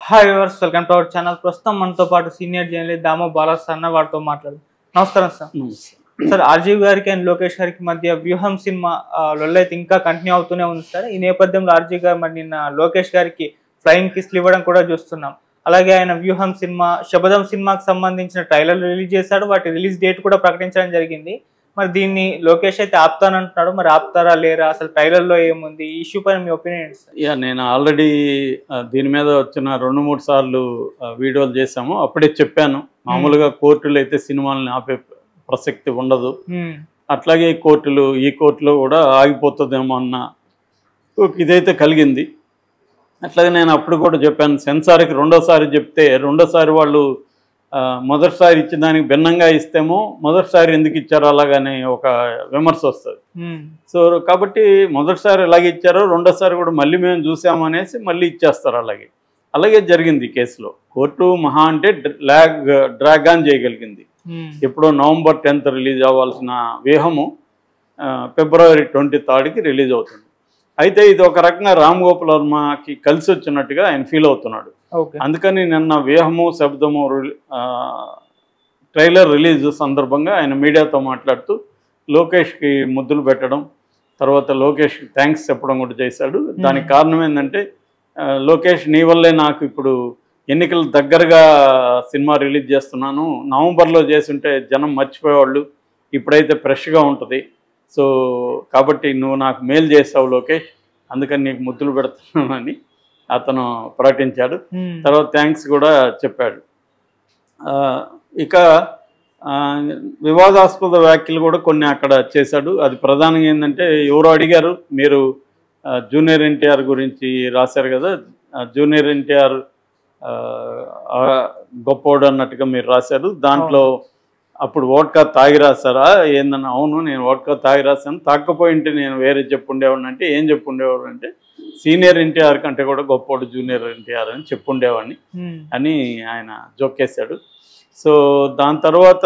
Hi viewers, welcome to our channel. ప్రస్తుతం మనతో పాటు సీనియర్ జర్నలిస్ట్ దామో బాలాస్ అన్న వారితో మాట్లాడు. నమస్కారం సార్. సార్, ఆర్జీవి గారికి అండ్ లోకేష్ గారికి మధ్య వ్యూహం సినిమా లొల్లైతే ఇంకా కంటిన్యూ అవుతూనే ఉంది సార్. ఈ నేపథ్యంలో ఆర్జీవి గారు మరి నిన్న లోకేష్ గారికి ఫ్లయింగ్ కిస్లు ఇవ్వడం కూడా చూస్తున్నాం. అలాగే ఆయన వ్యూహం సినిమా శబదం సినిమాకి సంబంధించిన ట్రైలర్ రిలీజ్ చేశాడు. వాటి రిలీజ్ డేట్ కూడా ప్రకటించడం జరిగింది. మరి దీన్ని లోకేష్ అయితే ఆపుతానంటున్నాడు. మరి ఆపుతారా లేరా, అసలు ట్రైలర్లో ఏముంది, ఈ ఇష్యూ పైన మీ ఒపీనియన్? నేను ఆల్రెడీ దీని మీద వచ్చిన 2-3 సార్లు వీడియోలు చేశాము. అప్పుడే చెప్పాను, మామూలుగా కోర్టులు అయితే సినిమాలని ఆపే ప్రసక్తి ఉండదు, అట్లాగే ఈ కోర్టులో కూడా ఆగిపోతుందేమో అన్న ఇదైతే కలిగింది. అట్లాగే నేను అప్పుడు కూడా చెప్పాను, సెన్సార్కి రెండోసారి చెప్తే రెండోసారి వాళ్ళు మొదటిసారి ఇచ్చిన దానికి భిన్నంగా ఇస్తేమో మొదటిసారి ఎందుకు ఇచ్చారో అలాగనే ఒక విమర్శ వస్తుంది. సో కాబట్టి మొదటిసారి ఎలాగే ఇచ్చారో రెండోసారి కూడా మళ్ళీ మేము చూసామనేసి మళ్ళీ ఇచ్చేస్తారు. అలాగే జరిగింది కేసులో. కోర్టు మహా అంటే డ్రాగ్ ఆన్ చేయగలిగింది. ఎప్పుడో November 10th రిలీజ్ అవ్వాల్సిన వ్యూహము February 23rd రిలీజ్ అవుతుంది. అయితే ఇది ఒక రకంగా రామ్ గోపాల్ వర్మకి కలిసి వచ్చినట్టుగా ఆయన ఫీల్ అవుతున్నాడు. అందుకని నిన్న వ్యూహము శబ్దము ట్రైలర్ రిలీజ్ సందర్భంగా ఆయన మీడియాతో మాట్లాడుతూ లోకేష్కి ముద్దులు పెట్టడం, తర్వాత లోకేష్కి థ్యాంక్స్ చెప్పడం కూడా చేశాడు. దానికి కారణం ఏంటంటే, లోకేష్ నీ వల్లే నాకు ఇప్పుడు ఎన్నికలు దగ్గరగా సినిమా రిలీజ్ చేస్తున్నాను, నవంబర్లో చేసుంటే జనం మర్చిపోయేవాళ్ళు, ఇప్పుడైతే ఫ్రెష్గా ఉంటుంది, సో కాబట్టి నువ్వు నాకు మేలు చేసావు లోకేష్, అందుకని నీకు ముద్దులు పెడుతున్నానని అతను ప్రకటించాడు. తర్వాత థ్యాంక్స్ కూడా చెప్పాడు. ఇక వివాదాస్పద వ్యాఖ్యలు కూడా కొన్ని అక్కడ చేశాడు. అది ప్రధానంగా ఏంటంటే, ఎవరో అడిగారు, మీరు జూనియర్ ఎన్టీఆర్ గురించి రాశారు కదా, జూనియర్ ఎన్టీఆర్ గొప్పోడు అన్నట్టుగా మీరు రాశారు, దాంట్లో అప్పుడు వోడ్కా తాగి రాశారా ఏందన్నా? అవును, నేను వోడ్కా తాగి రాశాను, తాకపోయింటే నేను వేరే చెప్పుండేవాడిని. అంటే ఏం చెప్పుండేవాడు అంటే, సీనియర్ ఎన్టీఆర్ కంటే కూడా గొప్పోడు జూనియర్ ఎన్టీఆర్ అని చెప్పుండేవాడిని అని ఆయన జోకేశాడు. సో దాని తర్వాత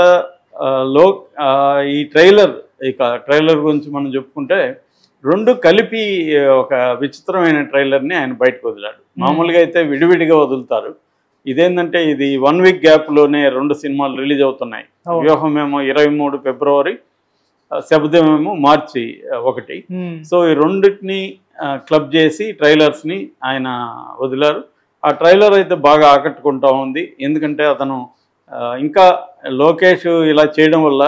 ఈ ట్రైలర్ గురించి మనం చెప్పుకుంటే, రెండు కలిపి ఒక విచిత్రమైన ట్రైలర్ని ఆయన బయటకు వదిలాడు. మామూలుగా అయితే విడివిడిగా వదులుతారు, ఇదేంటంటే ఇది 1 వీక్ గ్యాప్లోనే 2 సినిమాలు రిలీజ్ అవుతున్నాయి. వ్యూహం ఏమో 23 February, శబ్దం ఏమో March 1. సో ఈ రెండింటిని క్లబ్ చేసి ట్రైలర్స్ని ఆయన వదిలారు. ఆ ట్రైలర్ అయితే బాగా ఆకట్టుకుంటా ఉంది. ఎందుకంటే అతను ఇంకా లోకేష్ ఇలా చేయడం వల్ల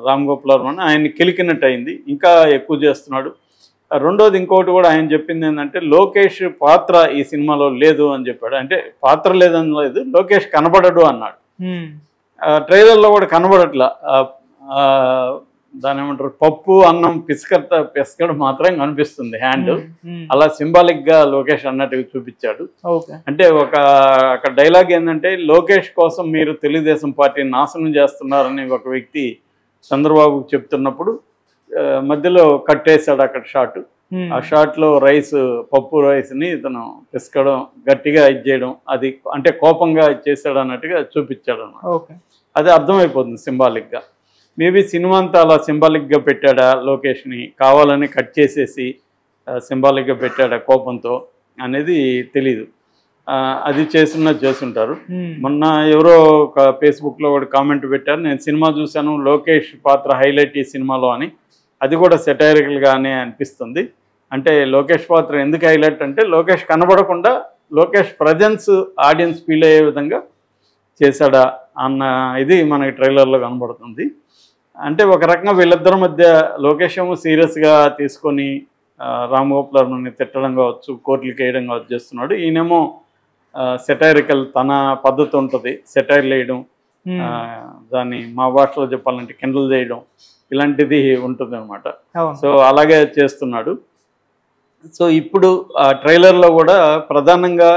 రామ్ గోపాల్ వర్మ ఆయన్ని కెలికినట్టు అయింది, ఇంకా ఎక్కువ చేస్తున్నాడు. రెండోది ఇంకోటి కూడా ఆయన చెప్పింది ఏంటంటే, లోకేష్ పాత్ర ఈ సినిమాలో లేదు అని చెప్పాడు. అంటే పాత్ర లేదని లేదు, లోకేష్ కనబడడు అన్నాడు. ట్రైలర్లో కూడా కనబడట్లా, దాని ఏమంటారు, పప్పు అన్నం పిసకడం మాత్రం కనిపిస్తుంది, హ్యాండ్ అలా సింబాలిక్గా లోకేష్ అన్నట్టుగా చూపించాడు. అంటే అక్కడ డైలాగ్ ఏంటంటే, లోకేష్ కోసం మీరు తెలుగుదేశం పార్టీని నాశనం చేస్తున్నారని ఒక వ్యక్తి చంద్రబాబుకు చెప్తున్నప్పుడు మధ్యలో కట్టేశాడు అక్కడ షాట్. ఆ షాట్లో పప్పు రైస్ని ఇతను పిసకడం, గట్టిగా ఇచ్చేయడం, అది అంటే కోపంగా ఇచ్చేసాడు అన్నట్టుగా చూపించాడు అన్నమాట. అది అర్థమైపోతుంది సింబాలిక్గా. మేబీ సినిమా అంతా అలా సింబాలిక్గా పెట్టాడా లోకేష్ని, కావాలని కట్ చేసేసి సింబాలిక్గా పెట్టాడా కోపంతో అనేది తెలీదు. అది చేస్తుంటారు. మొన్న ఎవరో ఒక ఫేస్బుక్లో కూడా కామెంట్ పెట్టారు, నేను సినిమా చూశాను, లోకేష్ పాత్ర హైలైట్ ఈ సినిమాలో అని. అది కూడా సెటైరికల్గానే అనిపిస్తుంది. అంటే లోకేష్ పాత్ర ఎందుకు హైలైట్ అంటే, లోకేష్ కనబడకుండా లోకేష్ ప్రజెన్స్ ఆడియన్స్ ఫీల్ అయ్యే విధంగా చేశాడా అన్న ఇది మనకి ట్రైలర్లో కనబడుతుంది. అంటే ఒక రకంగా వీళ్ళిద్దరి మధ్య లోకేష్ ఏమో సీరియస్గా తీసుకొని రామ్ గోపాల్ వర్మని తిట్టడం కావచ్చు, కోర్టులకి వేయడం కావచ్చు చేస్తున్నాడు. ఈయనేమో సెటైరికల్, తన పద్ధతి ఉంటుంది, సెటైర్లు వేయడం, దాన్ని మా భాషలో చెప్పాలంటే కిండల్ చేయడం, ఇలాంటిది ఉంటుంది అనమాట. సో అలాగే చేస్తున్నాడు. సో ఇప్పుడు ఆ ట్రైలర్లో కూడా ప్రధానంగా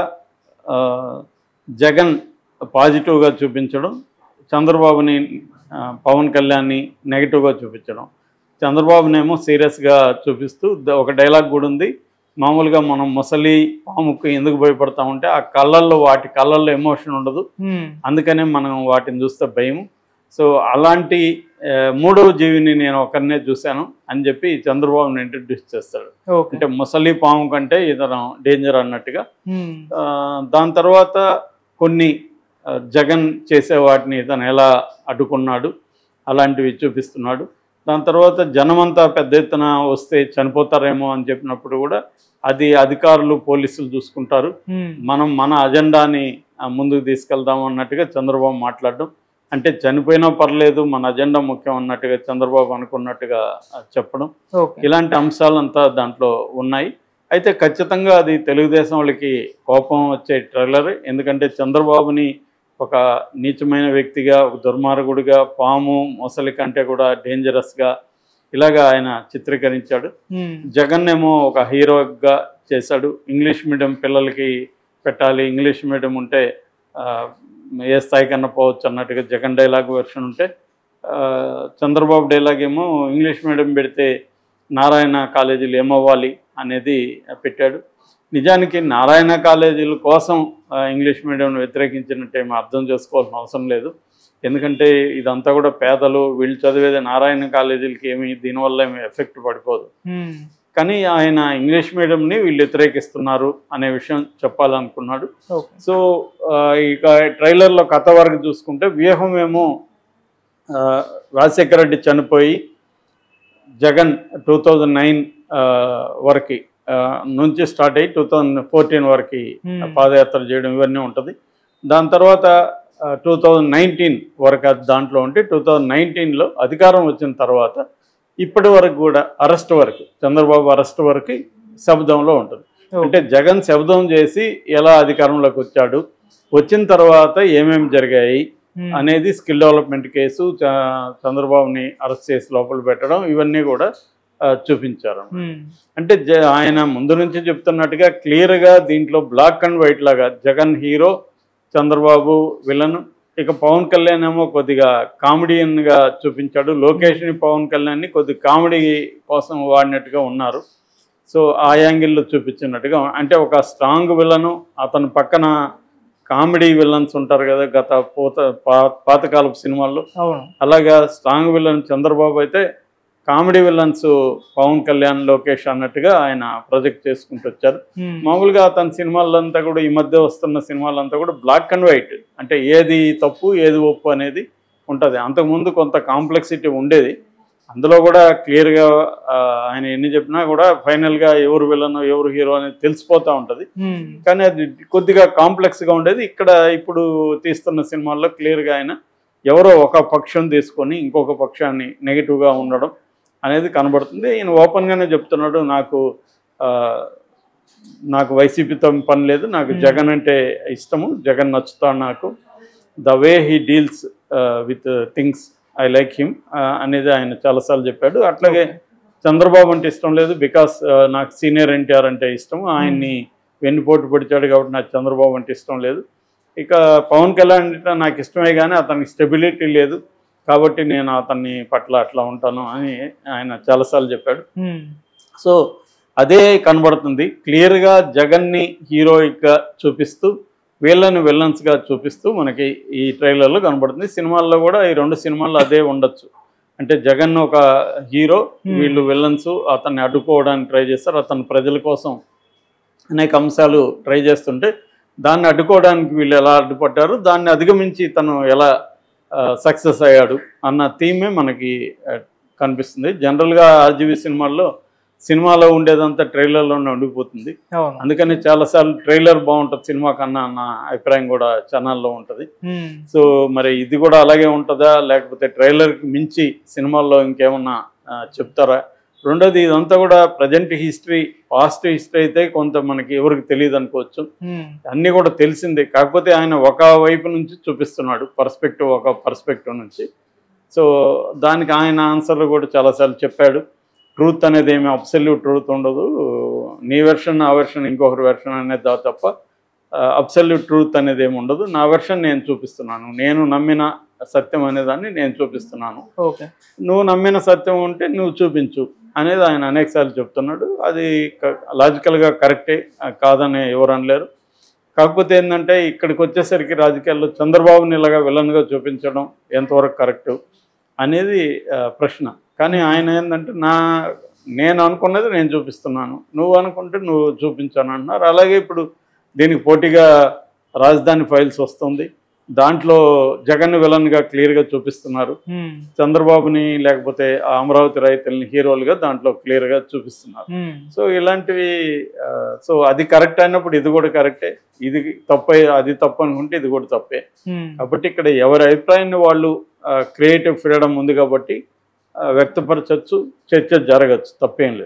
జగన్ పాజిటివ్గా చూపించడం, చంద్రబాబుని పవన్ కళ్యాణ్ని నెగిటివ్గా చూపించడం, చంద్రబాబునేమో సీరియస్గా చూపిస్తూ ఒక డైలాగ్ కూడా ఉంది, మామూలుగా మనం ముసలి పాముకు ఎందుకు భయపడతా ఉంటే వాటి కళ్ళల్లో ఎమోషన్ ఉండదు, అందుకనే మనం వాటిని చూస్తే భయం. సో అలాంటి మూడవ జీవిని నేను ఒకరినే చూశాను అని చెప్పి చంద్రబాబుని ఇంట్రడ్యూస్ చేస్తాడు. అంటే ముసలి పాము కంటే ఇతను డేంజర్ అన్నట్టుగా. దాని తర్వాత కొన్ని జగన్ చేసే వాటిని ఇతను ఎలా అడ్డుకున్నాడు అలాంటివి చూపిస్తున్నాడు. దాని తర్వాత జనమంతా పెద్ద ఎత్తున వస్తే చనిపోతారేమో అని చెప్పినప్పుడు కూడా అది అధికారులు పోలీసులు చూసుకుంటారు, మనం మన అజెండాని ముందుకు తీసుకెళ్దాం అన్నట్టుగా చంద్రబాబు మాట్లాడడం. అంటే చనిపోయినా పర్లేదు మన అజెండా ముఖ్యం అన్నట్టుగా చంద్రబాబు అనుకున్నట్టుగా చెప్పడం. ఇలాంటి అంశాలంతా దాంట్లో ఉన్నాయి. అయితే ఖచ్చితంగా అది తెలుగుదేశం వాళ్ళకి కోపం వచ్చే ట్రైలర్. ఎందుకంటే చంద్రబాబుని ఒక నీచమైన వ్యక్తిగా, ఒక దుర్మార్గుడిగా, పాము మొసలి కంటే కూడా డేంజరస్గా ఇలాగా ఆయన చిత్రీకరించాడు. జగన్ ఏమో ఒక హీరోగా చేశాడు. ఇంగ్లీష్ మీడియం పిల్లలకి పెట్టాలి, ఇంగ్లీష్ మీడియం ఉంటే ఏ స్థాయి కన్నా పోవచ్చు అన్నట్టుగా జగన్ డైలాగ్ వెర్షన్ ఉంటే, చంద్రబాబు డైలాగ్ ఏమో ఇంగ్లీష్ మీడియం పెడితే నారాయణ కాలేజీలు ఏమవ్వాలి అనేది పెట్టాడు. నిజానికి నారాయణ కాలేజీల కోసం ఇంగ్లీష్ మీడియంను వ్యతిరేకించినట్టు ఏమీ అర్థం చేసుకోవాల్సిన అవసరం లేదు. ఎందుకంటే ఇదంతా కూడా పేదలు, వీళ్ళు చదివేది నారాయణ కాలేజీలకి ఏమి దీనివల్ల ఏమి ఎఫెక్ట్ పడిపోదు. కానీ ఆయన ఇంగ్లీష్ మీడియంని వీళ్ళు వ్యతిరేకిస్తున్నారు అనే విషయం చెప్పాలనుకున్నాడు. సో ఇక ట్రైలర్లో కథ వరకు చూసుకుంటే వ్యూహం ఏమో రాజశేఖర రెడ్డి చనిపోయి జగన్ 2009 వరకు నుంచి స్టార్ట్ అయ్యి 2014 వరకు పాదయాత్ర చేయడం ఇవన్నీ ఉంటుంది. దాని తర్వాత 2019 వరకు దాంట్లో ఉంటే 2019లో అధికారం వచ్చిన తర్వాత ఇప్పటి వరకు కూడా అరెస్ట్ వరకు, చంద్రబాబు అరెస్ట్ వరకు శబ్దంలో ఉంటుంది. అంటే జగన్ శబ్దం చేసి ఎలా అధికారంలోకి వచ్చాడు, వచ్చిన తర్వాత ఏమేమి జరిగాయి అనేది స్కిల్ డెవలప్మెంట్ కేసు, చంద్రబాబుని అరెస్ట్ చేసి లోపల పెట్టడం, ఇవన్నీ కూడా చూపించారు. అంటే ఆయన ముందు నుంచి చెప్తున్నట్టుగా క్లియర్గా దీంట్లో బ్లాక్ అండ్ వైట్ లాగా జగన్ హీరో, చంద్రబాబు విలన్. ఇక పవన్ కళ్యాణ్ ఏమో కొద్దిగా కామెడియన్గా చూపించాడు. లోకేష్ని, పవన్ కళ్యాణ్ని కొద్దిగా కామెడీ కోసం వాడినట్టుగా ఉన్నారు. సో ఆ యాంగిల్లో చూపించినట్టుగా, అంటే ఒక స్ట్రాంగ్ విలను, అతని పక్కన కామెడీ విలన్స్ ఉంటారు కదా గత పాతకాలపు సినిమాల్లో, అలాగా స్ట్రాంగ్ విలన్ చంద్రబాబు అయితే కామెడీ విలన్స్ పవన్ కళ్యాణ్, లోకేష్ అన్నట్టుగా ఆయన ప్రొజెక్ట్ చేసుకుంటూ వచ్చారు. మామూలుగా అతని సినిమాలంతా కూడా, ఈ మధ్య వస్తున్న సినిమాలంతా కూడా బ్లాక్ అండ్ వైట్, అంటే ఏది తప్పు ఏది ఒప్పు అనేది ఉంటుంది. అంతకుముందు కొంత కాంప్లెక్సిటీ ఉండేది. అందులో కూడా క్లియర్గా ఆయన ఎన్ని చెప్పినా కూడా ఫైనల్గా ఎవరు విలన్ ఎవరు హీరో అనేది తెలిసిపోతూ ఉంటుంది. కానీ అది కొద్దిగా కాంప్లెక్స్గా ఉండేది. ఇక్కడ ఇప్పుడు తీస్తున్న సినిమాల్లో క్లియర్గా ఆయన ఎవరో ఒక పక్షం తీసుకొని ఇంకొక పక్షాన్ని నెగిటివ్గా ఉండడం అనేది కనబడుతుంది. ఈయన ఓపెన్గానే చెప్తున్నాడు, నాకు వైసీపీతో పని లేదు, నాకు జగన్ అంటే ఇష్టము, జగన్ నచ్చుతాడు నాకు, the way he deals with things I like him అనేది ఆయన చాలాసార్లు చెప్పాడు. అట్లాగే చంద్రబాబు అంటే ఇష్టం లేదు, బికాస్ నాకు సీనియర్ ఎన్టీఆర్ అంటే ఇష్టం, ఆయన్ని వెన్నుపోటు పొడిచాడు కాబట్టి నాకు చంద్రబాబు అంటే ఇష్టం లేదు. ఇక పవన్ కళ్యాణ్ అంటే నాకు ఇష్టమే కానీ అతనికి స్టెబిలిటీ లేదు కాబట్టి నేను అతన్ని పట్ల అట్లా ఉంటాను అని ఆయన చాలాసార్లు చెప్పాడు. సో అదే కనబడుతుంది క్లియర్గా, జగన్ని హీరోయిక్గా చూపిస్తూ వీళ్ళని విలన్స్గా చూపిస్తూ మనకి ఈ ట్రైలర్లో కనబడుతుంది. సినిమాల్లో కూడా ఈ రెండు సినిమాల్లో అదే ఉండొచ్చు. అంటే జగన్ ఒక హీరో, వీళ్ళు విలన్స్, అతన్ని అడ్డుకోవడానికి ట్రై చేస్తారు, అతను ప్రజల కోసం అనేక అంశాలు ట్రై చేస్తుంటే దాన్ని అడ్డుకోవడానికి వీళ్ళు ఎలా అడ్డుపడ్డారు, దాన్ని అధిగమించి తను ఎలా సక్సెస్ అయ్యాడు అన్న థీమే మనకి కనిపిస్తుంది. జనరల్గా ఆర్జీవీ సినిమాలో ఉండేదంతా ట్రైలర్లోనే ఉండిపోతుంది. అందుకని చాలాసార్లు ట్రైలర్ బాగుంటుంది సినిమా కన్నా అన్న అభిప్రాయం కూడా ఛానల్లో ఉంటుంది. సో మరి ఇది కూడా అలాగే ఉంటుందా, లేకపోతే ట్రైలర్కి మించి సినిమాల్లో ఇంకేమన్నా చెప్తారా? రెండోది, ఇదంతా కూడా ప్రజెంట్ హిస్టరీ, పాస్ట్ హిస్టరీ అయితే కొంత మనకి ఎవరికి తెలియదు అనుకోవచ్చు, అన్నీ కూడా తెలిసిందే. కాకపోతే ఆయన ఒక వైపు నుంచి చూపిస్తున్నాడు, ఒక పర్స్పెక్టివ్ నుంచి. సో దానికి ఆయన ఆన్సర్లు కూడా చాలాసార్లు చెప్పాడు. ట్రూత్ అనేది ఏమి అబ్సల్యూట్ ట్రూత్ ఉండదు, నీ వెర్షన్ నా వెర్షన్ ఇంకొకరి వెర్షన్ అనేది తప్ప అబ్సల్యూట్ ట్రూత్ అనేది ఏమి ఉండదు. నా వెర్షన్ నేను చూపిస్తున్నాను, నేను నమ్మిన సత్యం అనేదాన్ని నేను చూపిస్తున్నాను, నువ్వు నమ్మిన సత్యం ఉంటే నువ్వు చూపించు అనేది ఆయన అనేకసార్లు చెప్తున్నాడు. అది లాజికల్గా కరెక్టే, కాదని ఎవరు అనలేరు. కాకపోతే ఏంటంటే ఇక్కడికి వచ్చేసరికి రాజకీయాల్లో చంద్రబాబుని ఇలాగా విలన్గా చూపించడం ఎంతవరకు కరెక్ట్ అనేది ప్రశ్న. కానీ ఆయన ఏంటంటే నేను అనుకున్నది నేను చూపిస్తున్నాను, నువ్వు అనుకుంటే నువ్వు చూపించాను అంటున్నారు. అలాగే ఇప్పుడు దీనికి పోటీగా రాజధాని ఫైల్స్ వస్తుంది, దాంట్లో జగన్ విలన్గా క్లియర్గా చూపిస్తున్నారు, చంద్రబాబుని లేకపోతే అమరావతి రైతుల్ని హీరోలుగా దాంట్లో క్లియర్గా చూపిస్తున్నారు. సో ఇలాంటివి సో అది కరెక్ట్ అయినప్పుడు ఇది కూడా కరెక్టే, ఇది తప్పే అది తప్పు అనుకుంటే ఇది కూడా తప్పే. కాబట్టి ఇక్కడ ఎవరి అభిప్రాయాన్ని వాళ్ళు క్రియేటివ్ ఫ్రీడమ్ ఉంది కాబట్టి వ్యక్తపరచచ్చు, చర్చ జరగచ్చు, తప్పేం లేదు.